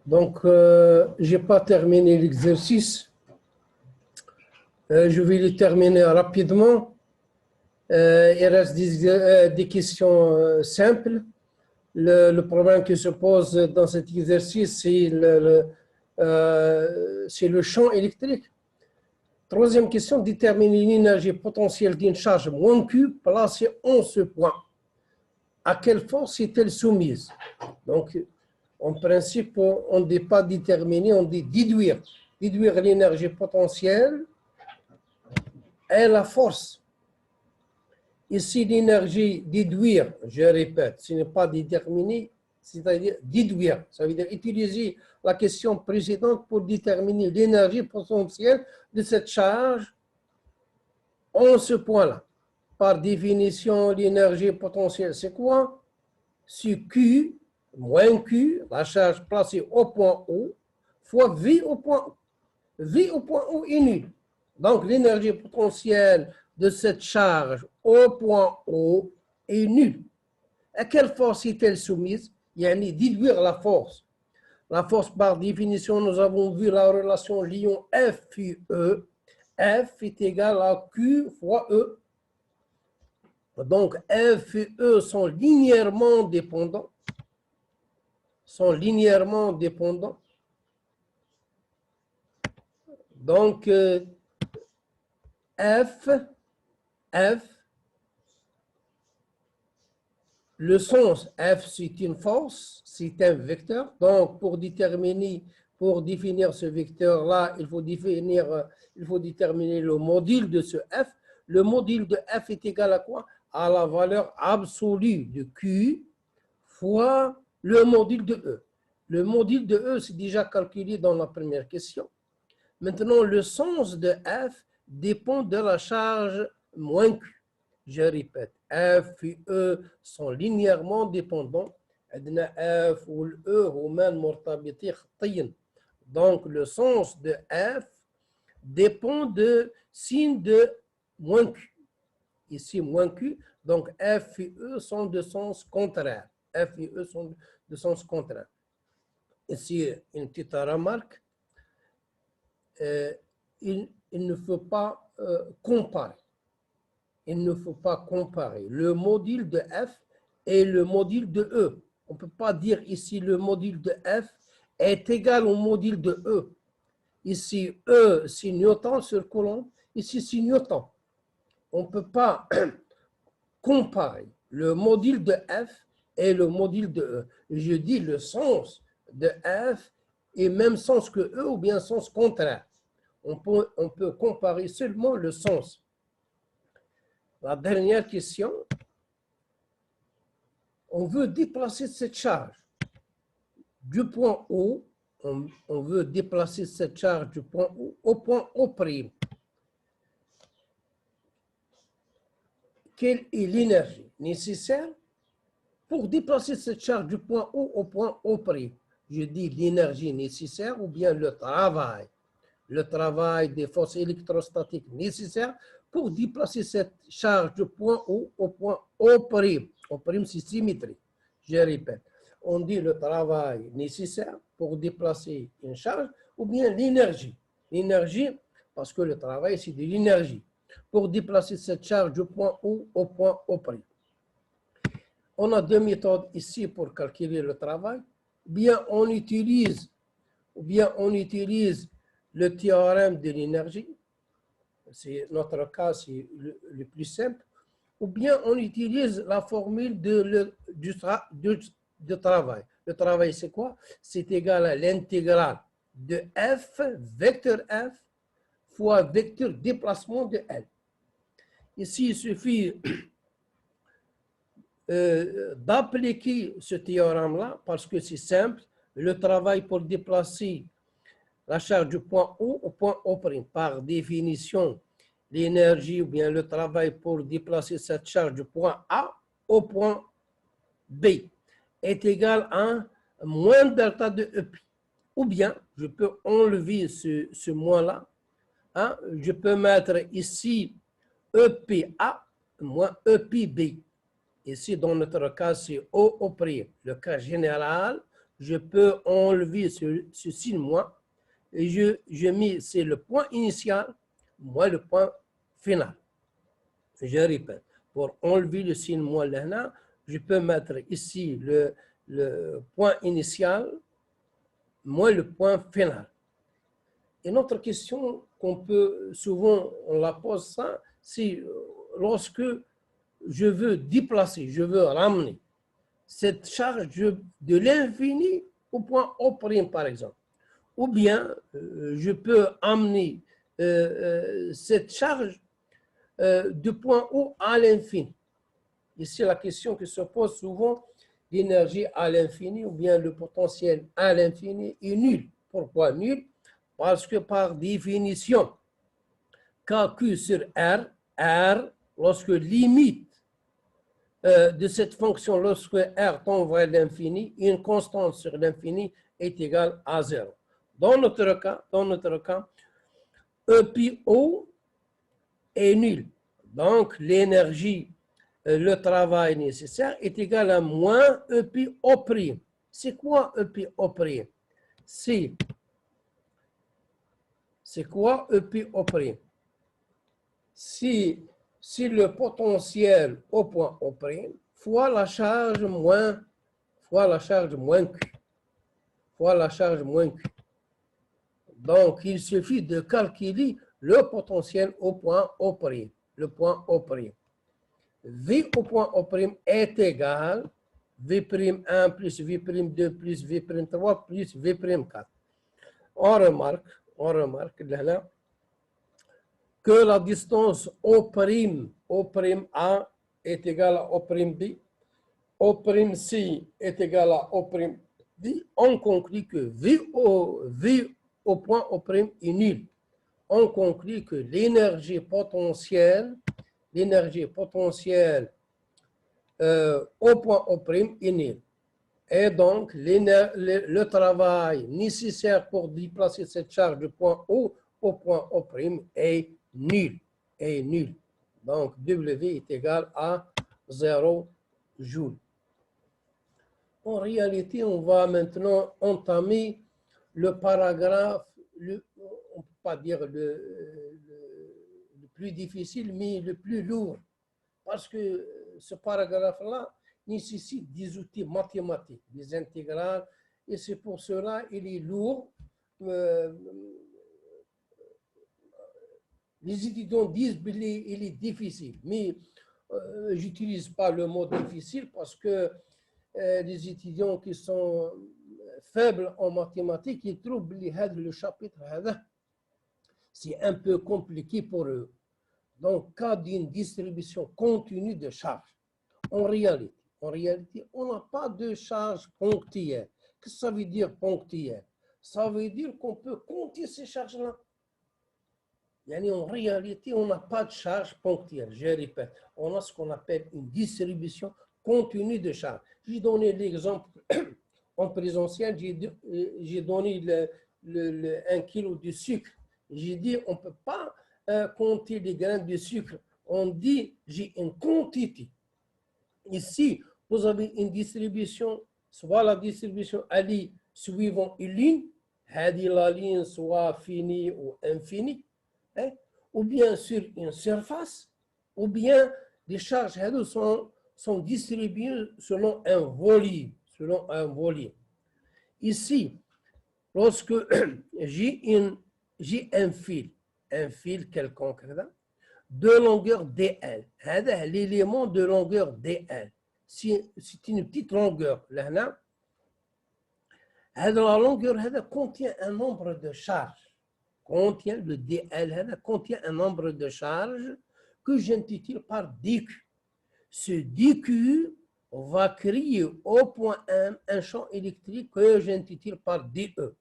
Donc, je n'ai pas terminé l'exercice. Je vais le terminer rapidement. Il reste des questions simples. Le problème qui se pose dans cet exercice, c'est le champ électrique. Troisième question, déterminer l'énergie potentielle d'une charge moins Q placée en ce point. À quelle force est-elle soumise? Donc, en principe, on ne dit pas déterminer, on dit déduire. Déduire l'énergie potentielle et la force. Ici, l'énergie déduire, je répète, ce n'est pas déterminer, c'est-à-dire déduire. Ça veut dire utiliser la question précédente pour déterminer l'énergie potentielle de cette charge en ce point-là. Par définition, l'énergie potentielle, c'est quoi? C'est Q moins Q, la charge placée au point O, fois V au point O. V au point O est nul. Donc, l'énergie potentielle de cette charge au point O est nulle. À quelle force est-elle soumise? Il y a déduire la force. La force, par définition, nous avons vu la relation Lyon F et E. F est égal à Q fois E. Donc, F et E sont linéairement dépendants. Donc, F, le sens F, c'est une force, c'est un vecteur. Donc, pour définir ce vecteur-là, il faut déterminer le module de ce F. Le module de F est égal à quoi? À la valeur absolue de Q fois le module de E. Le module de E, c'est déjà calculé dans la première question. Maintenant, le sens de F dépend de la charge moins Q. Je répète, F et E sont linéairement dépendants. F ou E donc, le sens de F dépend de signe de moins Q. Ici, moins Q. Donc, F et E sont de sens contraire. F et E sont de sens contraire. Ici, une petite remarque. Il ne faut pas comparer. Il ne faut pas comparer le module de F et le module de E. On ne peut pas dire ici le module de F est égal au module de E. Ici, E, c'est Newton sur Coulomb. Ici, c'est Newton. On ne peut pas comparer le module de F et le module de E. Je dis le sens de F est même sens que E ou bien sens contraire. On peut comparer seulement le sens. La dernière question, on veut déplacer cette charge du point O, on veut déplacer cette charge du point O au point O'. Quelle est l'énergie nécessaire pour déplacer cette charge du point O au point O'? Je dis l'énergie nécessaire ou bien le travail des forces électrostatiques nécessaires pour déplacer cette charge du point O au point O'. O', c'est symétrie. Je répète, on dit le travail nécessaire pour déplacer une charge ou bien l'énergie. L'énergie, parce que le travail, c'est de l'énergie. Pour déplacer cette charge du point O au point O'. On a deux méthodes ici pour calculer le travail. Bien, on utilise le théorème de l'énergie, c'est notre cas, c'est le plus simple, ou bien on utilise la formule du travail. Le travail, c'est quoi? C'est égal à l'intégrale de F, vecteur F, fois vecteur déplacement de L. Ici, il suffit d'appliquer ce théorème-là parce que c'est simple. Le travail pour déplacer la charge du point O au point O'. Par définition, l'énergie ou bien le travail pour déplacer cette charge du point A au point B est égal à moins delta de EP. Ou bien, je peux enlever ce moins-là. Hein, je peux mettre ici EPA moins EPB. Ici, dans notre cas, c'est O'. Le cas général, je peux enlever ce signe moins et je mets, c'est le point initial moins le point final. Je répète, pour enlever le signe moins là, je peux mettre ici le point initial moins le point final. Une autre question qu'on peut souvent, on la pose ça, c'est lorsque je veux déplacer, je veux ramener cette charge de l'infini au point O', par exemple. Ou bien, je peux amener cette charge du point O à l'infini. Ici, la question qui se pose souvent, l'énergie à l'infini ou bien le potentiel à l'infini est nul. Pourquoi nul? Parce que par définition, KQ sur R, lorsque limite de cette fonction, lorsque R tend vers l'infini, une constante sur l'infini est égale à 0. Dans notre cas, EPO est nul. Donc, l'énergie, le travail nécessaire est égal à moins EPO'. C'est quoi EPO'? C'est quoi EPO'? Si le potentiel au point O' fois la charge moins Q. Fois la charge moins Q. Donc, il suffit de calculer le potentiel au point O'. Le point O'. V au point O' est égal V'1 plus V'2 plus V'3 plus V'4. On remarque là que la distance O'A est égale à O'B, O'C est égal à O'D. On conclut que V au point O' est nul. On conclut que l'énergie potentielle au point O' est nul. Et donc, le travail nécessaire pour déplacer cette charge du point O au point O' est nul. Donc, W est égal à 0 joules. En réalité, on va maintenant entamer le paragraphe, on ne peut pas dire le plus difficile, mais le plus lourd. Parce que ce paragraphe-là nécessite des outils mathématiques, des intégrales, et c'est pour cela qu'il est lourd. Les étudiants disent qu'il est difficile, mais je n'utilise pas le mot difficile parce que les étudiants qui sont faibles en mathématiques, ils trouvent que le chapitre, c'est un peu compliqué pour eux. Donc, cas d'une distribution continue de charges, en réalité, on n'a pas de charge ponctuelle. Qu'est-ce que ça veut dire ponctuelle? Ça veut dire qu'on peut compter ces charges-là. En réalité, on n'a pas de charge ponctuelle. Je répète, on a ce qu'on appelle une distribution continue de charges. J'ai donné l'exemple en présentiel, j'ai donné 1 kg de sucre. J'ai dit, on ne peut pas compter les grains de sucre. On dit, j'ai une quantité. Ici, vous avez une distribution, soit la distribution allée suivant une ligne, la ligne soit finie ou infinie, ou bien sur une surface, ou bien les charges sont distribuées selon un volume. Ici, lorsque j'ai un fil quelconque, de longueur DL, l'élément de longueur DL, c'est une petite longueur. La longueur contient un nombre de charges. Le DL contient un nombre de charges que j'intitule par DQ. Ce DQ va créer au point M un champ électrique que j'intitule par DE.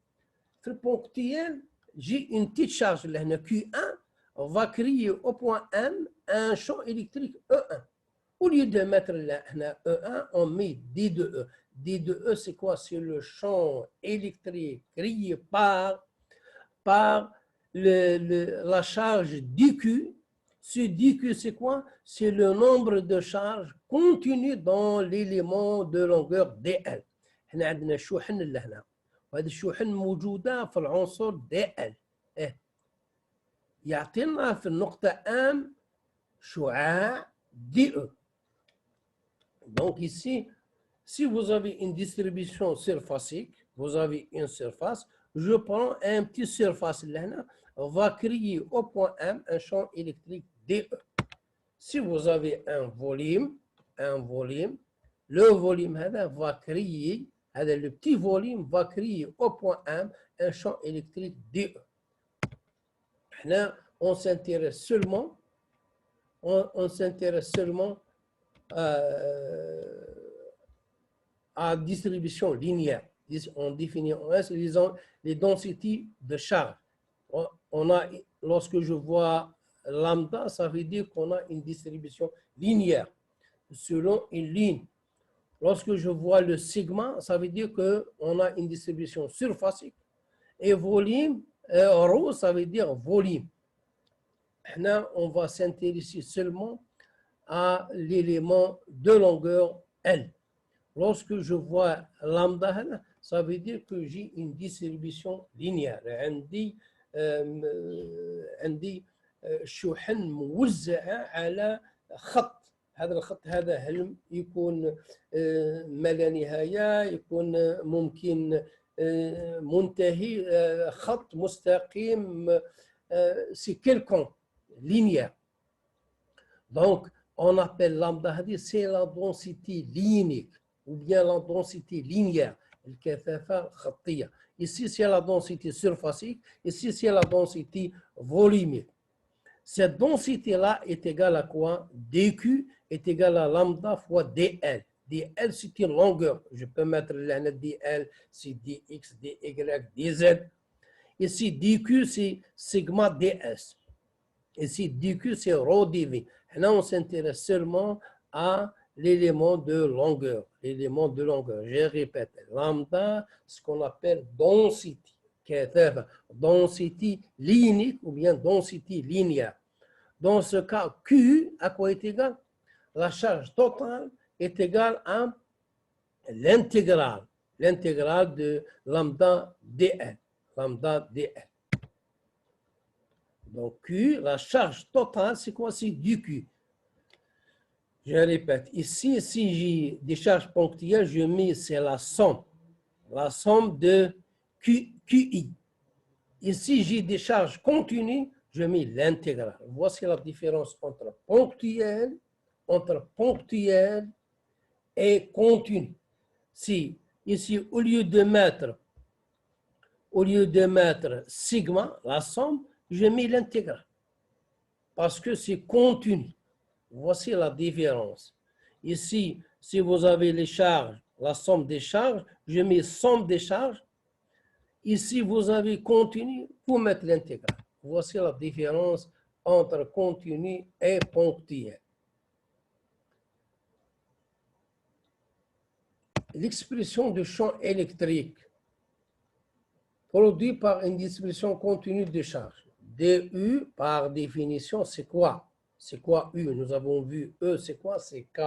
Le ponctuel, j'ai une petite charge, le Q1, va créer au point M un champ électrique E1. Au lieu de mettre le E1, on met D2E. D2E, c'est quoi? C'est le champ électrique créé par la charge DQ. Ce DQ, c'est quoi? C'est le nombre de charges contenues dans l'élément de longueur DL. احنا عندنا شحن لهنا، وهذه الشحن موجوده في العنصر دي ال. يعطينا في النقطه ام شعاع دي او. Donc ici, si vous avez une distribution surfacique, vous avez une surface, je prends un petit surface là, on va créer au point M un champ électrique DE. Si vous avez un volume, le volume va créer, le petit volume va créer au point M un champ électrique DE. Là, on s'intéresse seulement, à distribution linéaire. On définit en S les densités de charge. Lorsque je vois lambda, ça veut dire qu'on a une distribution linéaire selon une ligne. Lorsque je vois le sigma, ça veut dire qu'on a une distribution surfacique. Et volume, rho, ça veut dire volume. Là, on va s'intéresser seulement à l'élément de longueur L. Lorsque je vois lambda, ça veut dire que j'ai une distribution linéaire. عندي شحن موزعة على خط. هذا الخط هذا هل يكون ما لا نهاية، يكون ممكن منتهي، خط مستقيم، c'est quelconque, linéaire. Donc, on appelle lambda, c'est la densité linéaire ou bien la densité linéaire. Ici, c'est la densité surfacique, ici, c'est la densité volumique. Cette densité-là est égale à quoi? dQ est égal à lambda fois dL. dL, c'est une longueur. Je peux mettre là dL, c'est dx, dy, dz. Ici, dQ, c'est sigma ds. Ici, dQ, c'est rho dv. Là, on s'intéresse seulement à l'élément de longueur. L'élément de longueur, je répète, lambda, ce qu'on appelle densité. Densité linéaire ou bien densité linéaire. Dans ce cas, Q, à quoi est égal? La charge totale est égale à l'intégrale de lambda dl. Lambda dl. Donc Q, la charge totale, c'est quoi? C'est du Q. Je répète, ici, si j'ai des charges ponctuelles, je mets, c'est la somme de QI. Ici, j'ai des charges continues, je mets l'intégrale. Voici la différence entre ponctuel et continu. Si, ici, au lieu de mettre sigma, la somme, je mets l'intégrale. Parce que c'est continu. Voici la différence. Ici, si vous avez les charges, la somme des charges, je mets somme des charges. Ici, vous avez continu, vous mettez l'intégrale. Voici la différence entre continu et ponctuel. L'expression de champ électrique produit par une distribution continue de charge. DU, par définition, c'est quoi? C'est quoi U? Nous avons vu E, c'est quoi? C'est K.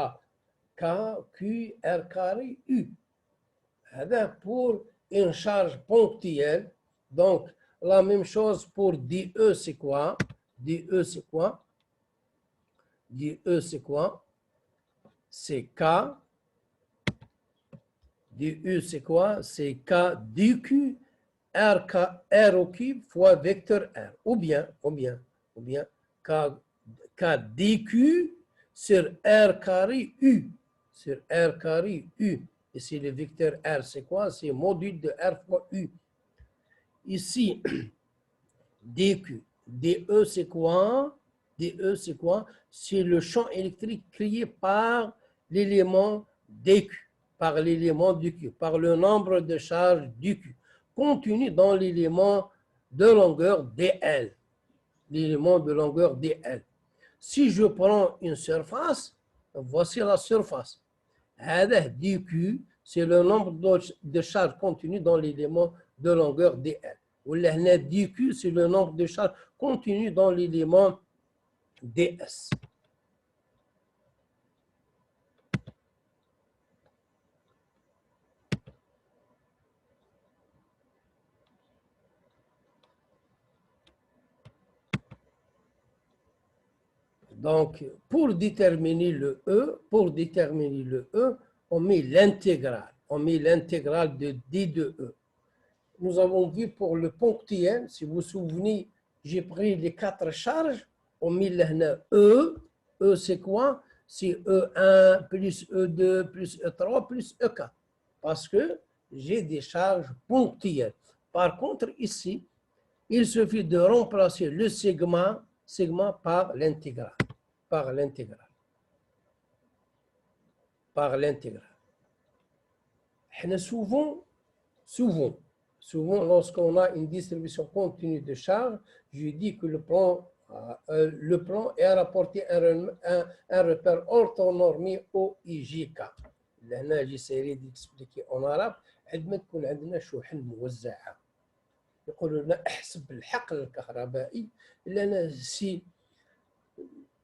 K, Q, R carré, U. Pour une charge ponctuelle. Donc, la même chose pour DE, c'est quoi? DE, c'est quoi? DE, c'est quoi? C'est K. DU, c'est quoi? C'est K DQ R au cube fois vecteur R. Ou bien K DQ sur R carré U. Sur R carré U. Ici, le vecteur R, c'est quoi? C'est module de R fois U. Ici, DQ. DE, c'est quoi? DE, c'est quoi? C'est le champ électrique créé par l'élément DQ, par l'élément du Q, par le nombre de charges du Q, contenu dans l'élément de longueur DL. L'élément de longueur DL. Si je prends une surface, voici la surface. DQ, c'est le nombre de charges contenues dans l'élément de longueur DL. Ou le DQ, c'est le nombre de charges contenues dans l'élément DS. Donc, pour déterminer le E, on met l'intégrale. On met l'intégrale de D de E. Nous avons vu pour le ponctuel, si vous vous souvenez, j'ai pris les 4 charges, on met là E. E, c'est quoi? C'est E1 plus E2 plus E3 plus E4. Parce que j'ai des charges ponctuelles. Par contre, ici, il suffit de remplacer le sigma par l'intégrale. Par l'intégrale. Souvent, lorsqu'on a une distribution continue de charges, je dis que le plan est rapporté un repère orthonormé OIJK. Là, j'essaierai d'expliquer en arabe. عندما تكون عندنا شحن موزعة يقولوا لنا احسب الحقل الكهربائي لأن si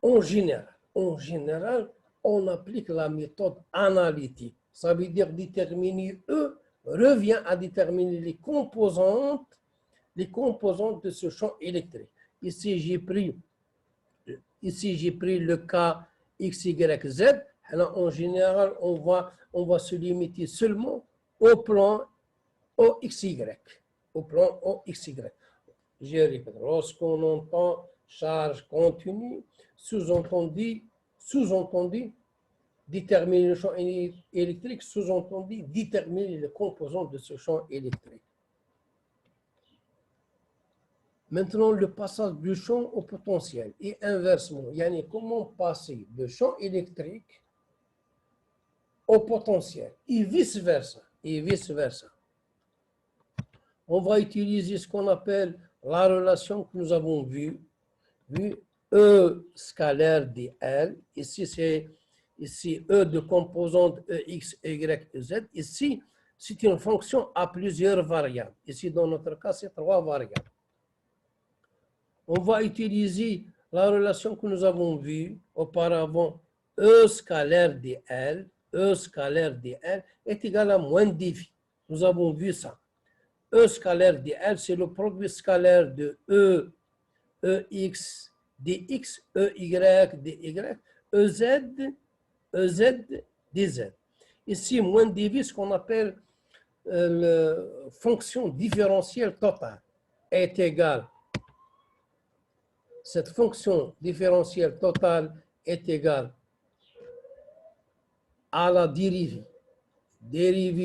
en général, on applique la méthode analytique. Ça veut dire déterminer E revient à déterminer les composantes de ce champ électrique. Ici, j'ai pris le cas X, Y, Z. Alors, en général, on va se limiter seulement au plan OXY. Je répète, lorsqu'on entend charge continue, sous-entendu, déterminer le champ électrique, sous-entendu, déterminer les composants de ce champ électrique. Maintenant, le passage du champ au potentiel et inversement. Yani, comment passer du champ électrique au potentiel et vice-versa. On va utiliser ce qu'on appelle la relation que nous avons vue. E scalaire dl. Ici, c'est E de composante Ex, Y, Z. Ici, c'est une fonction à plusieurs variables. Ici, dans notre cas, c'est 3 variables. On va utiliser la relation que nous avons vue auparavant. E scalaire dl est égal à moins dv. Nous avons vu ça. E scalaire dl, c'est le produit scalaire de Ex dx, Ey dy, Ez dz. Ici, moins dv, ce qu'on appelle la fonction différentielle totale, est égale. Cette fonction différentielle totale est égale à la dérivée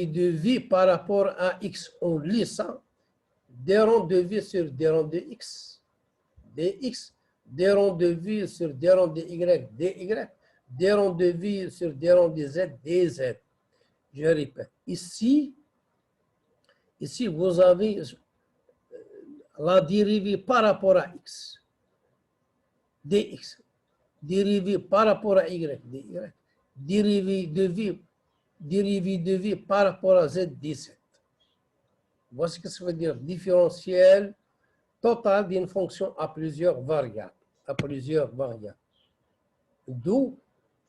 de v par rapport à x. On lit ça, d rond de v sur d rond de x, dx, d rond de v sur d rond de y, dy, d rond de v sur d rond de z, dz. Je répète, ici, vous avez la dérivée par rapport à x, dx, dérivée par rapport à y, dy, dérivée de v par rapport à z, dz. Voici ce que ça veut dire différentiel total d'une fonction à plusieurs variables. D'où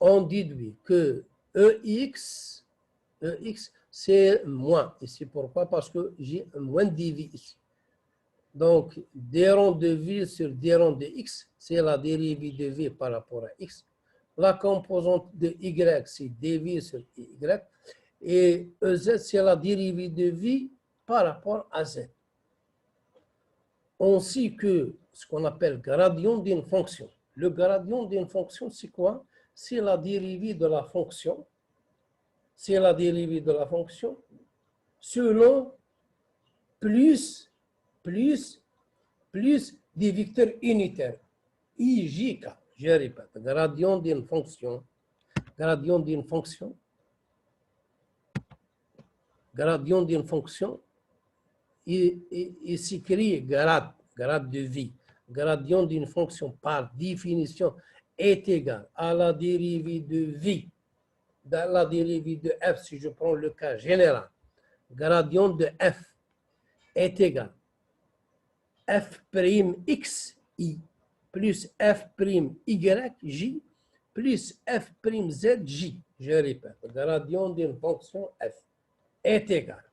on déduit que Ex, c'est moins. Et c'est pourquoi? Parce que j'ai un moins dv ici. Donc, d rond de v sur d rond de x, c'est la dérivée de v par rapport à x. La composante de y, c'est dv sur y. Et Ez, c'est la dérivée de v par rapport à z. On sait que ce qu'on appelle gradient d'une fonction. Le gradient d'une fonction, c'est quoi? C'est la dérivée de la fonction. Selon plus des vecteurs unitaires. IJK. Je répète, gradient d'une fonction. Il s'écrit grade de vie. Gradient d'une fonction par définition est égal à la dérivée de v, dans la dérivée de f, si je prends le cas général. Gradient de f est égal à f'xi plus f'yj plus f'zj. Je répète, gradient d'une fonction f est égal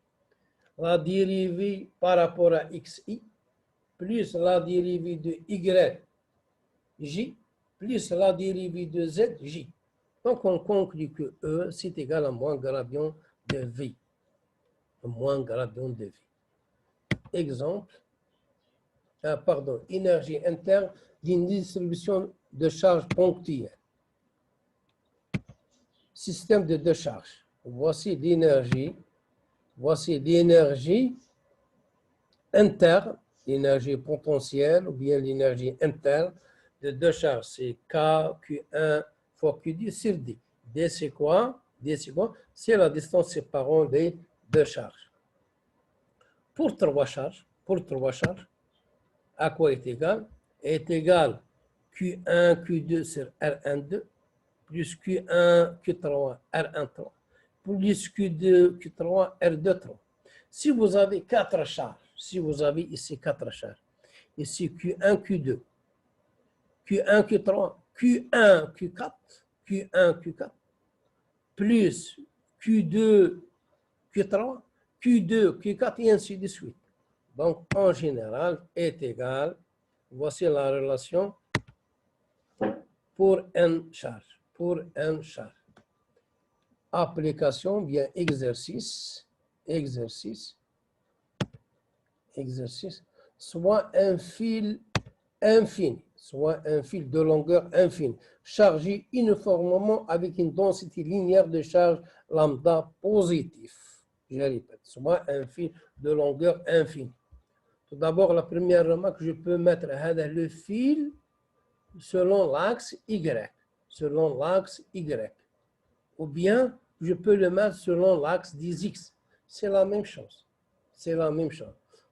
la dérivée par rapport à xi plus la dérivée de yj plus la dérivée de Z, J. Donc, on conclut que E, c'est égal à moins gradient de V. Moins gradient de V. Exemple, énergie interne d'une distribution de charge ponctuelle. Système de deux charges. Voici l'énergie interne, l'énergie potentielle ou bien l'énergie interne de deux charges. C'est K, Q1 fois Q2 sur D. D, c'est quoi? C'est la distance séparant les deux charges. Pour trois charges, à quoi est égal? Est égal Q1, Q2 sur R12 plus Q1, Q3, R13 plus Q2, Q3, R23. Si vous avez quatre charges, ici Q1, Q2, Q1, Q3, Q1, Q4, plus Q2, Q3, Q2, Q4 et ainsi de suite. Donc, en général, est égal, voici la relation pour n charge. Application, bien exercice, soit un fil infini, de longueur infinie, chargé uniformément avec une densité linéaire de charge lambda positif. Je répète, soit un fil de longueur infinie. Tout d'abord, la première remarque, je peux mettre le fil selon l'axe Y. Ou bien, je peux le mettre selon l'axe des X. C'est la même chose.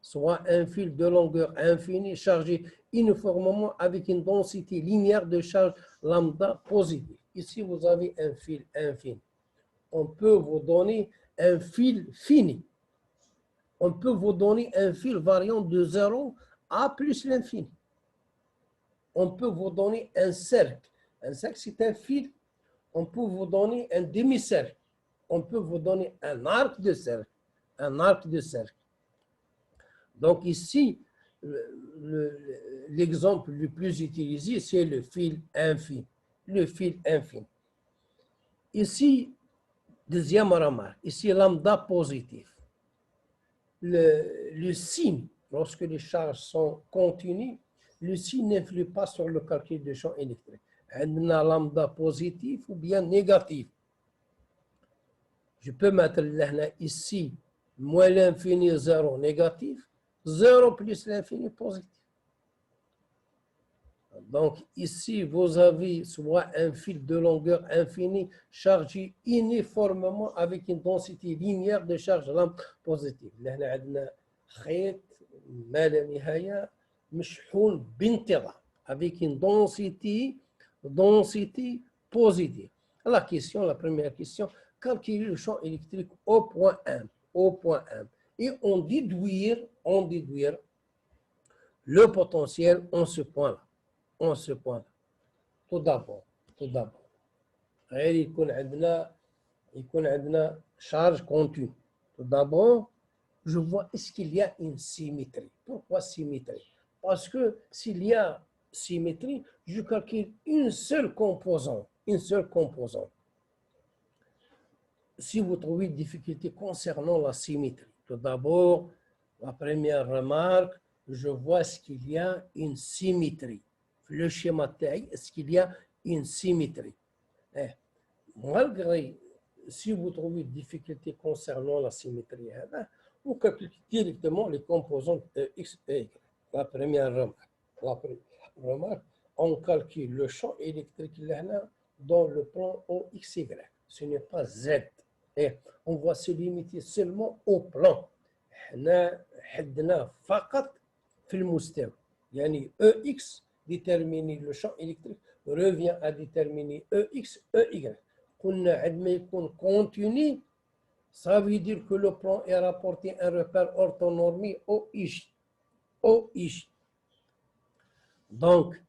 Soit un fil de longueur infinie chargé uniformément avec une densité linéaire de charge lambda positive. Ici, vous avez un fil infini. On peut vous donner un fil fini. On peut vous donner un fil variant de 0 à plus l'infini. On peut vous donner un cercle. Un cercle, c'est un fil. On peut vous donner un demi-cercle. On peut vous donner un arc de cercle. Donc ici, l'exemple le plus utilisé, c'est le fil infini. Ici, deuxième remarque, ici lambda positif. Le signe, lorsque les charges sont continues, le signe n'influe pas sur le calcul du champ électrique. On a lambda positif ou bien négatif. Je peux mettre ici moins l'infini 0 négatif, 0 plus l'infini positif. Donc ici, vous avez soit un fil de longueur infinie chargé uniformément avec une densité linéaire de charge lambda positive. لهنا عندنا خيط ما لا نهاية مشحون بانتظام avec une densité positive. La première question, calculer le champ électrique au point M. Et on déduire le potentiel en ce point-là. Tout d'abord, يكون عندنا charge continue. Tout d'abord, je vois est-ce qu'il y a une symétrie. Pourquoi symétrie? Parce que s'il y a symétrie, je calcule une seule composante. Si vous trouvez une difficulté concernant la symétrie, tout d'abord, la première remarque, je vois est-ce qu'il y a une symétrie. Le schéma taille, est-ce qu'il y a une symétrie? Malgré, si vous trouvez une difficulté concernant la symétrie, vous calculez directement les composantes X et Y. La première remarque, on calcule le champ électrique dans le plan OXY. Ce n'est pas Z. Et on va se limiter seulement au plan. حدنا فقط في المستوى. يعني EX déterminer le champ électrique revient à déterminer EX, EY. قلنا عندما يكون continu, ça veut dire que le plan est rapporté un repère orthonormé OIJ. Donc,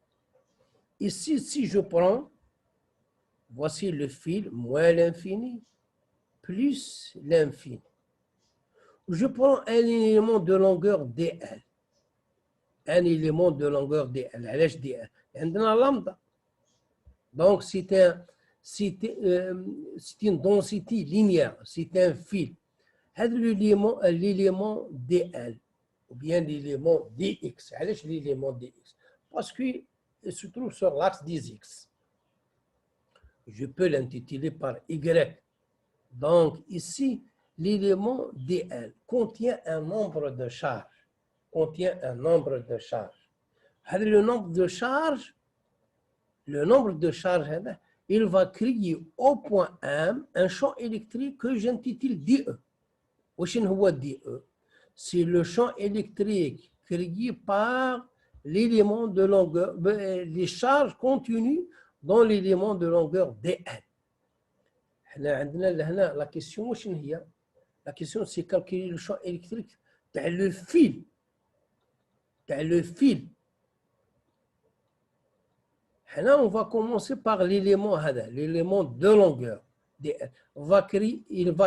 ici, si je prends, voici le fil moins l'infini plus l'infini. Je prends un élément de longueur DL. علاش DL؟ عندنا lambda. Donc, c'est une densité linéaire, c'est un fil. L'élément DL ou bien l'élément DX. L'élément DX parce qu'il se trouve sur l'axe des X. Je peux l'intituler par Y. Donc, ici, l'élément DL contient un nombre de charges. Le nombre de charges, il va créer au point M un champ électrique que j'intitule DE. C'est le champ électrique créé par l'élément de longueur, les charges contenues dans l'élément de longueur DL. La question, c'est calculer le champ électrique dans le fil. On va commencer par l'élément de longueur. Il va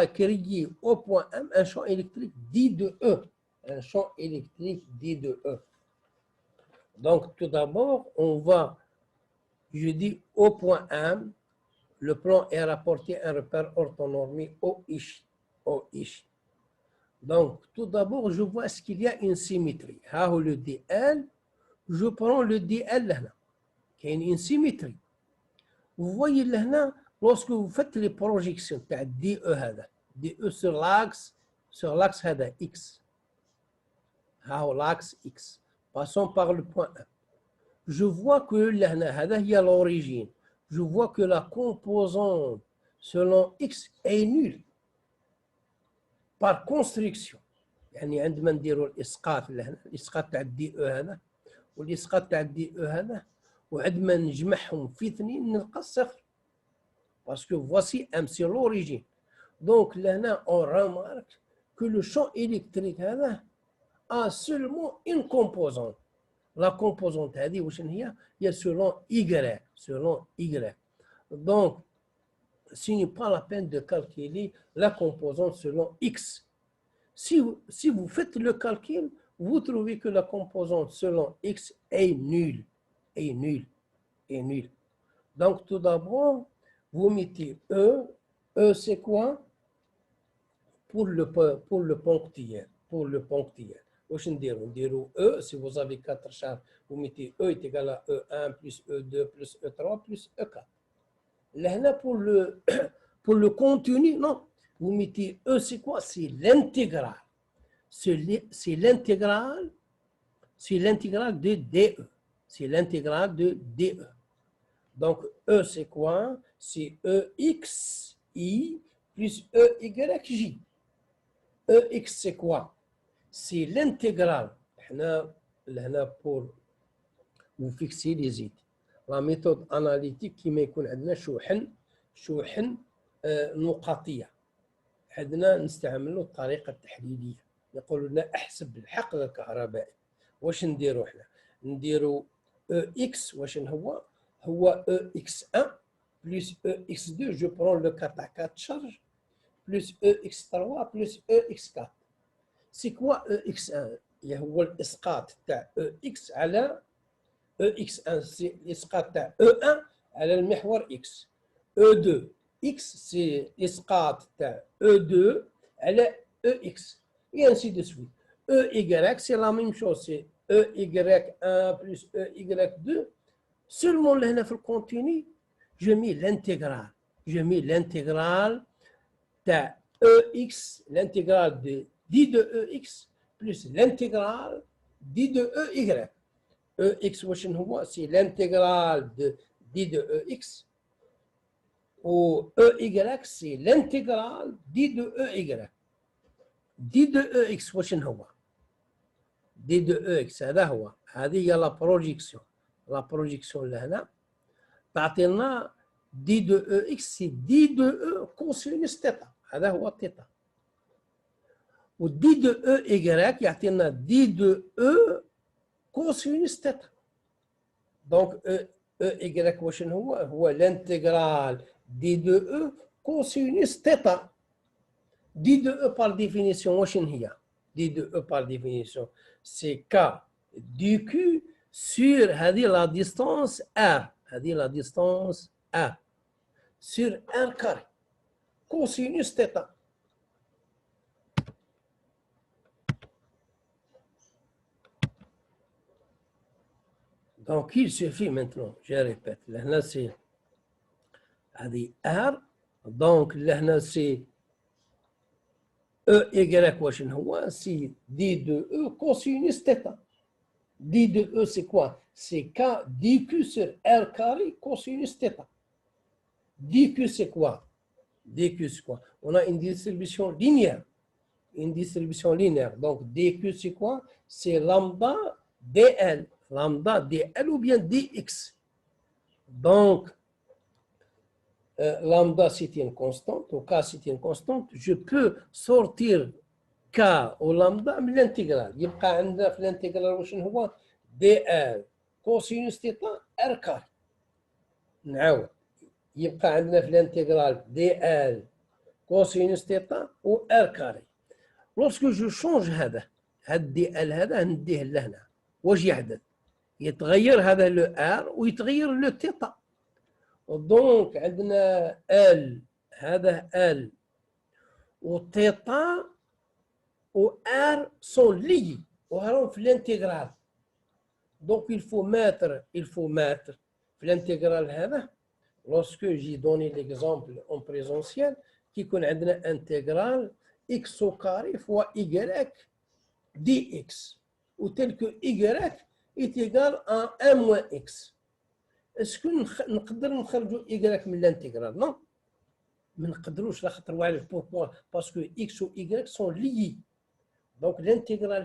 créer au point M un champ électrique dit de E. Donc, tout d'abord, je dis au point M, le plan est rapporté à un repère orthonormé OH. Donc, tout d'abord, je vois est-ce qu'il y a une symétrie. Le DL, je prends le DL là, qui a une symétrie. Vous voyez là, lorsque vous faites les projections DE sur l'axe X, l'axe X, passons par le point 1. Je vois que là, il y a l'origine. Je vois que la composante selon X est nulle. Par construction. يعني عندما نديروا الاسقاط تاع الدي او هذا والاسقاط تاع الدي او هذا وعندما نجمعهم في اثنين نلقى الصفر. Parce que voici M, c'est l'origine. Donc là, on remarque que le champ électrique a seulement une composante. La composante il y a selon Y. Donc, ce n'est pas la peine de calculer la composante selon X. Si vous faites le calcul, vous trouvez que la composante selon X est nulle. Donc, tout d'abord, vous mettez E. E, c'est quoi? Pour le ponctuel. E, si vous avez 4 charges, vous mettez E est égal à E1 plus E2 plus E3 plus E4. Là, pour le contenu, non. Vous mettez E, c'est quoi? C'est l'intégrale. C'est l'intégrale de DE. Donc, E, c'est quoi? C'est EXI plus EYJ. EX, c'est quoi? C'est l'intégrale. Pour vous fixer les idées. La méthode analytique كما يكون عندنا شوحن نقاطية. عندنا نستعملوا الطريقة التحليلية. يقولوا لنا احسب الحقل الكهربائي. واش نديروا احنا؟ نديروا اكس واش هو EX1 plus EX2, je prends le 4 à 4 charges, plus EX3 plus EX4. C'est quoi EX1? هو الإسقاط تاع EX على EX1, c'est l'إسقاط تاع E1 على المحور X. E2, X, c'est l'إسقاط تاع E2 على EX. Et ainsi de suite. EY, c'est la même chose, c'est EY1 plus EY2. Seulement là, dans le contenu, je mets l'intégrale. De EX, l'intégrale de d de EX plus l'intégrale d de EY. EX, c'est l'intégrale de d de EX. Ou EY, c'est l'intégrale d de EY. d de EX, d de EX, هذه هي la projection. La projection là, تعطينا d de EX, c'est d de E cosinus θ. هذا هو θ. و d de EY يعطينا d de E cosinus θ. Donc EY واش هو l'intégrale d de E cosinus θ. d de E par définition واش هي؟ d de E par définition c'est K du Q sur la distance R. La distance A sur R carré, cosinus θ. Donc, il suffit maintenant, je répète, là c'est R, donc là c'est E Y, واش هو c'est D de E cosinus θ. D de E c'est quoi? C'est K dQ sur R carré cosinus θ. dQ c'est quoi? dQ c'est quoi? On a une distribution linéaire. Une distribution linéaire. Donc dQ c'est quoi? C'est lambda dL. Lambda dL ou bien dx. Donc lambda c'est une constante, ou K c'est une constante. Je peux sortir K ou lambda من l'intégrale. يبقى عندنا في l'intégrale واش هو dL cosinus θ R carré. نعاود يبقى عندنا في الانتجرال dL cosinus θ و R carré. Lorsque je change هذا dL هذا نديه لهنا واش يحدث؟ يتغير هذا لو R ويتغير لو θ. دونك عندنا L هذا L و θ و R sont liés وراهم في الانتجرال. Donc il faut mettre في الانتجرال هذا. Lorsque j'ai donné l'exemple en présentiel, qui connaît une intégrale x au carré fois y dx, ou tel que y est égal à 1 moins x. Est-ce que nous pouvons faire y من l'intégrale? Non. Mais nous ne pourquoi? Parce que x ou y sont liés. Donc l'intégrale,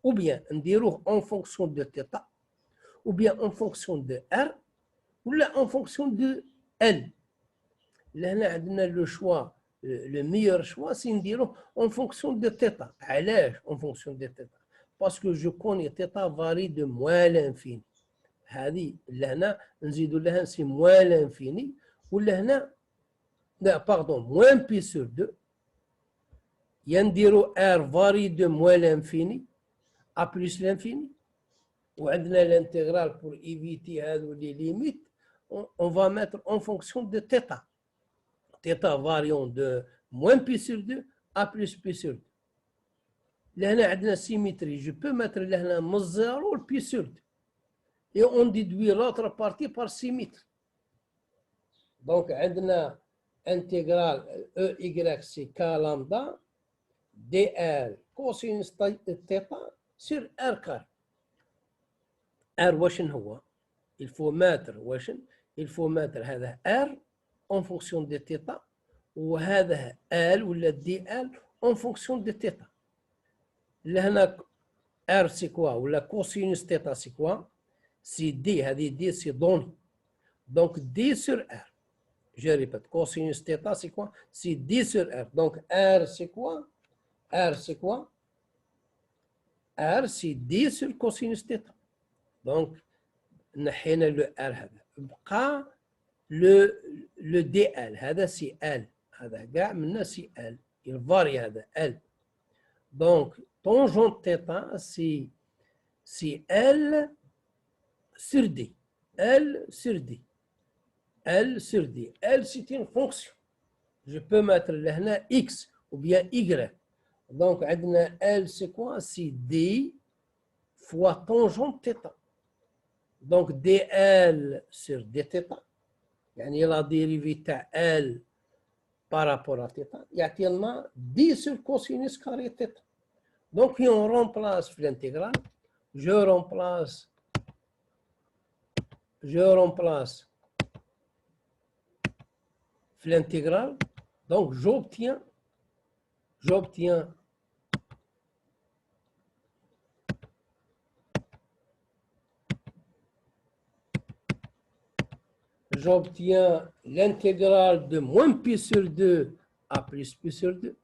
ou bien نديروه en fonction de θ, ou bien en fonction de r, ou là en fonction de L. Là, on a le choix, le meilleur choix, c'est de dire en fonction de θ. علاش en fonction de θ? Parce que je connais θ varie de moins l'infini. هذه لهنا نزيدوا لها c'est moins l'infini. ولا هنا لا pardon moins pi sur 2. ينديروا R varie de moins l'infini à plus l'infini. وعندنا l'intégrale pour éviter هذو les limites. On va mettre en fonction de θ. θ variant de moins pi sur 2 à plus pi sur 2. لهنا عندنا symétrie. Je peux mettre لهنا من 0 pi sur 2. Et on déduit l'autre partie par symétrie. Donc عندنا intégrale EY c'est K lambda dl cosinus θ sur R carré. R واش هو؟ Il faut mettre واش؟ Il faut mettre هذا R en fonction de θ وهذا L ولا dL en fonction de θ. لهنا R c'est quoi ولا cosinus θ c'est quoi? C'est D, هذه D c'est donné. Donc D sur R. Je répète, cosinus θ c'est quoi? C'est D sur R. Donc R c'est quoi? R c'est quoi? R c'est D sur cosinus θ. Donc نحينا le R هذا. بقى le DL هذا سي L. هذا كاع منا سي L. Il varie هذا L. Donc tangente θ c'est L sur D. L sur D. L sur D. L c'est une fonction. Je peux mettre لهنا X ou bien Y. Donc عندنا L c'est quoi? C'est D fois tangente θ. Donc dl sur dθ يعني la dérivée تاع L par rapport à θ يعطي لنا d sur cosinus carré θ. Donc on remplace في l'intégrale. Je remplace في l'intégrale. Donc j'obtiens l'intégrale de moins pi sur 2 à plus pi sur 2.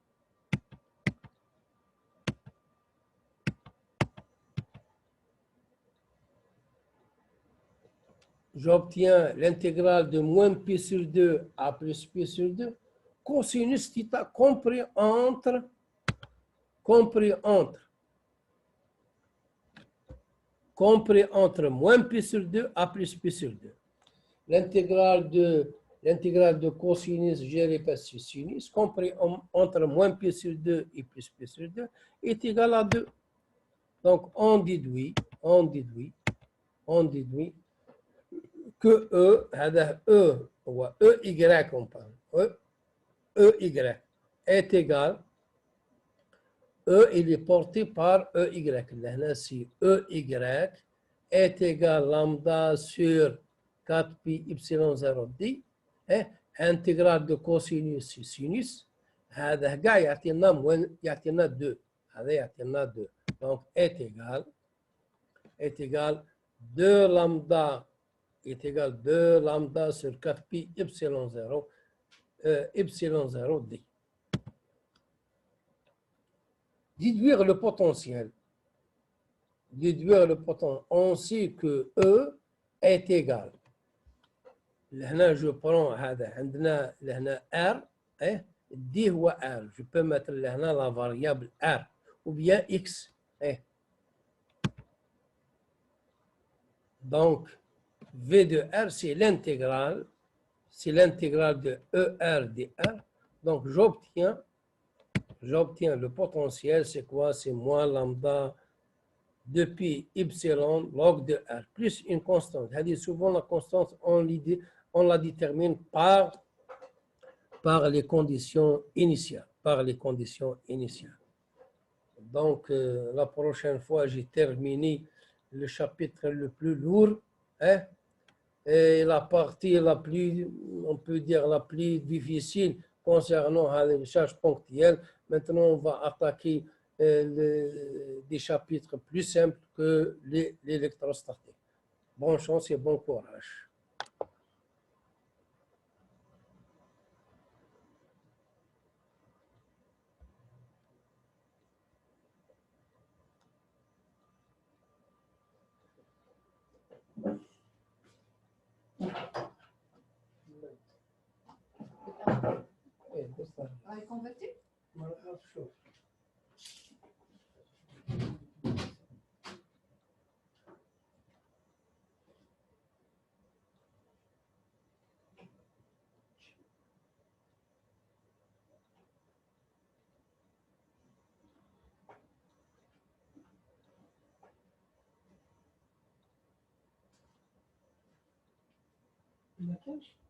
J'obtiens l'intégrale de moins pi sur 2 à plus pi sur 2. Cosinus θ compris entre moins pi sur 2 à plus pi sur 2. l'intégrale de cosinus gérée par sinus, compris entre moins pi sur 2 et plus pi sur 2, est égal à 2. Donc, on déduit que ou EY, on parle, EY est égal, il est porté par EY. Là, si EY est égal lambda sur 4 pi epsilon 0 d, intégrale de cosinus sur sinus, هذا كاع يعطينا 2. هذا يعطينا 2. Donc, est égal 2 lambda est égal 2 lambda sur 4 pi epsilon 0 d. Déduire le potentiel. On sait que E est égal. Là, je prends R, D ou R. Je peux mettre là la variable R ou bien X. Donc, V de R, c'est l'intégrale de ER dR. Donc, j'obtiens le potentiel, c'est quoi? C'est moins lambda de pi epsilon log de R, plus une constante. C'est-à-dire, souvent, la constante, on la détermine par les conditions initiales. Donc, la prochaine fois, j'ai terminé le chapitre le plus lourd, et la partie la plus, on peut dire, la plus difficile concernant les charges ponctuelles. Maintenant, on va attaquer des chapitres plus simples que l'électrostatique. Bonne chance et bon courage. Vai convertir? Maquiagem?